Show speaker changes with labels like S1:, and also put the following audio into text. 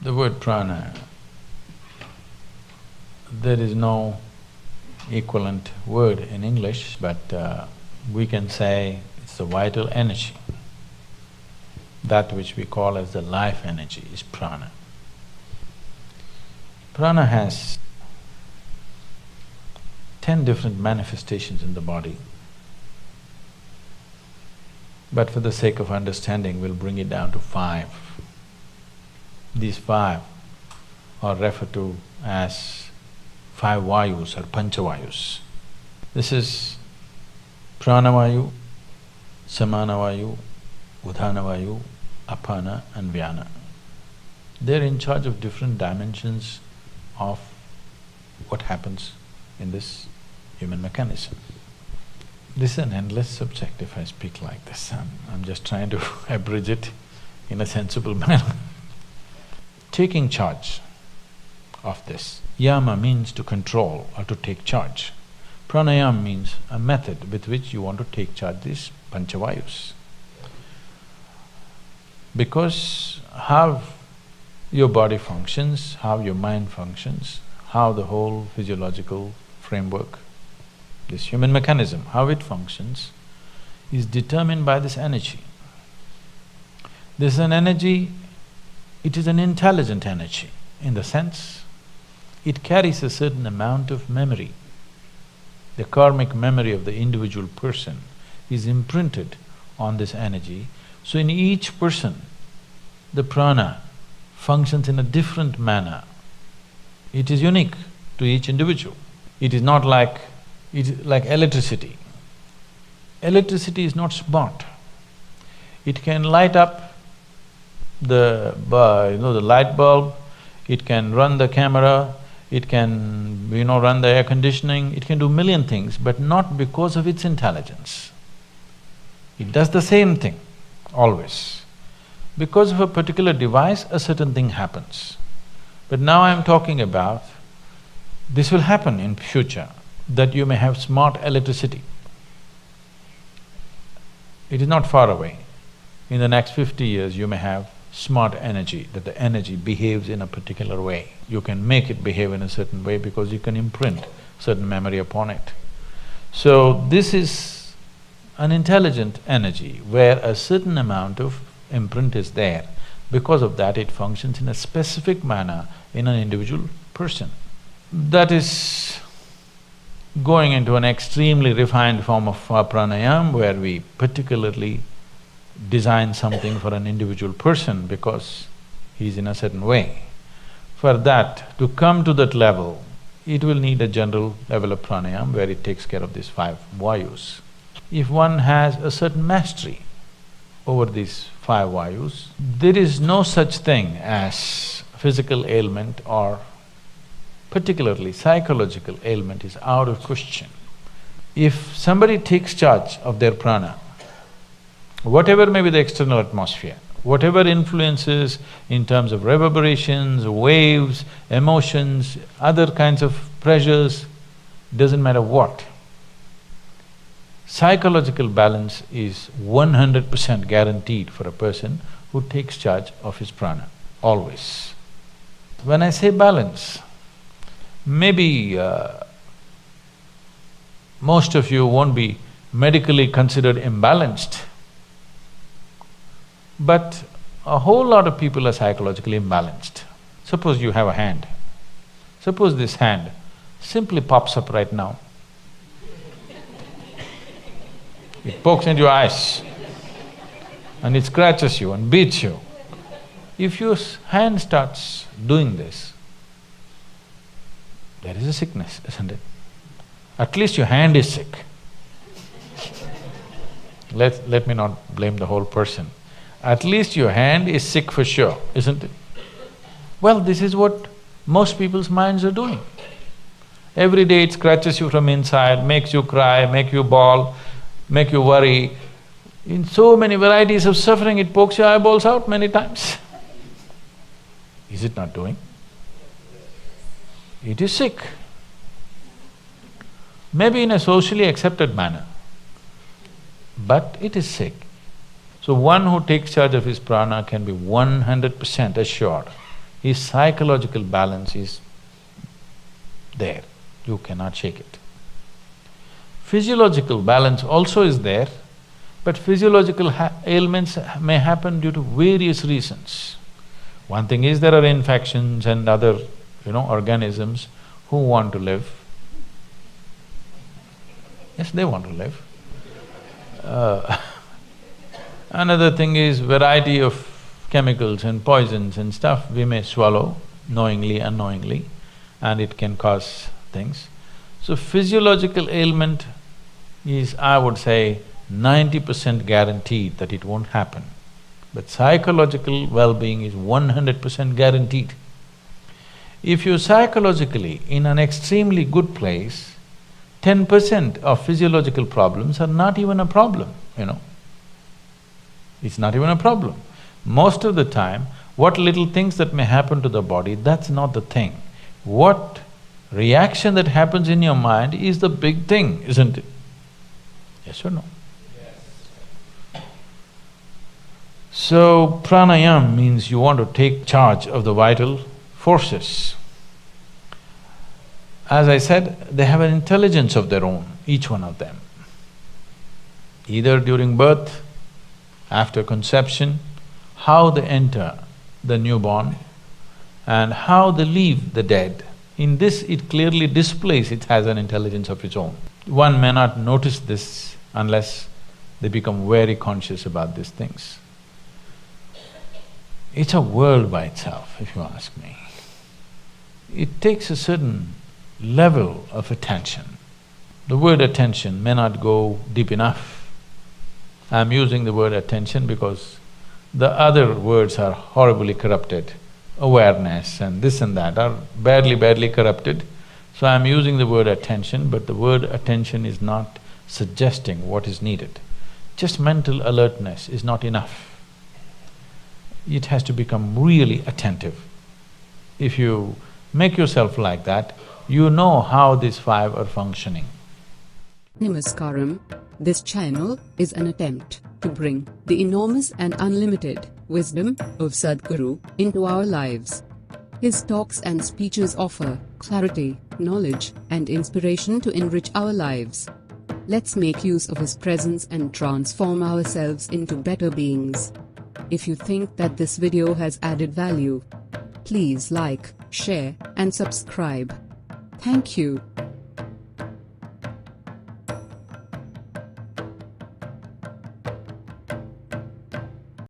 S1: The word prana, there is no equivalent word in English, but we can say it's the vital energy. That which we call as the life energy is prana. Prana has 10 different manifestations in the body. But for the sake of understanding, we'll bring it down to 5. These 5 are referred to as 5 vayus or Pancha vayus. This is Prana Vayu, Samana Vayu, Udhana Vayu, Apana and Vyana. They're in charge of different dimensions of what happens in this human mechanism. This is an endless subject if I speak like this. I'm just trying to abridge it in a sensible manner. Taking charge of this. Yama means to control or to take charge. Pranayam means a method with which you want to take charge of these panchavayus. Because how your body functions, how your mind functions, how the whole physiological framework, this human mechanism, how it functions, is determined by this energy. This is an energy, it is an intelligent energy in the sense it carries a certain amount of memory. The karmic memory of the individual person is imprinted on this energy. So in each person, the prana functions in a different manner. It is unique to each individual. It is not like… it is like electricity. Electricity is not smart. It can light up the the light bulb, it can run the camera, it can, run the air conditioning, it can do million things, but not because of its intelligence. It does the same thing, always. Because of a particular device, a certain thing happens. But now I'm talking about, this will happen in future, that you may have smart electricity. It is not far away. In the next 50 years, you may have smart energy, that the energy behaves in a particular way. You can make it behave in a certain way because you can imprint certain memory upon it. So this is an intelligent energy where a certain amount of imprint is there. Because of that, it functions in a specific manner in an individual person. That is going into an extremely refined form of pranayam where we particularly design something for an individual person because he's in a certain way. For that, to come to that level, it will need a general level of pranayam where it takes care of these 5 vayus. If one has a certain mastery over these 5 vayus, there is no such thing as physical ailment or particularly psychological ailment is out of question. If somebody takes charge of their prana, whatever may be the external atmosphere, whatever influences in terms of reverberations, waves, emotions, other kinds of pressures, doesn't matter what, psychological balance is 100% guaranteed for a person who takes charge of his prana, always. When I say balance, maybe most of you won't be medically considered imbalanced, but a whole lot of people are psychologically imbalanced. Suppose you have a hand. Suppose this hand simply pops up right now. It pokes into your eyes and it scratches you and beats you. If your hand starts doing this, there is a sickness, isn't it? At least your hand is sick. Let me not blame the whole person. At least your hand is sick for sure, isn't it? Well, this is what most people's minds are doing. Every day it scratches you from inside, makes you cry, make you bawl, make you worry. In so many varieties of suffering, it pokes your eyeballs out many times. Is it not doing? It is sick. Maybe in a socially accepted manner, but it is sick. So one who takes charge of his prana can be 100% assured his psychological balance is there, you cannot shake it. Physiological balance also is there, but physiological ailments may happen due to various reasons. One thing is there are infections and other, organisms who want to live. Yes, they want to live. Another thing is variety of chemicals and poisons and stuff we may swallow knowingly, unknowingly, and it can cause things. So physiological ailment is, I would say, 90% guaranteed that it won't happen. But psychological well-being is 100% guaranteed. If you're psychologically in an extremely good place, 10% of physiological problems are not even a problem, It's not even a problem. Most of the time, what little things that may happen to the body, that's not the thing. What reaction that happens in your mind is the big thing, isn't it? Yes or no? Yes. So, pranayam means you want to take charge of the vital forces. As I said, they have an intelligence of their own, each one of them. Either during birth, after conception, how they enter the newborn and how they leave the dead. In this, it clearly displays it has an intelligence of its own. One may not notice this unless they become very conscious about these things. It's a world by itself, if you ask me. It takes a certain level of attention. The word attention may not go deep enough. I'm using the word attention because the other words are horribly corrupted. Awareness and this and that are badly corrupted. So I'm using the word attention, but the word attention is not suggesting what is needed. Just mental alertness is not enough. It has to become really attentive. If you make yourself like that, you know how these five are functioning.
S2: Namaskaram. This channel is an attempt to bring the enormous and unlimited wisdom of Sadhguru into our lives. His talks and speeches offer clarity, knowledge, and inspiration to enrich our lives. Let's make use of his presence and transform ourselves into better beings. If you think that this video has added value, please like, share, and subscribe. Thank you.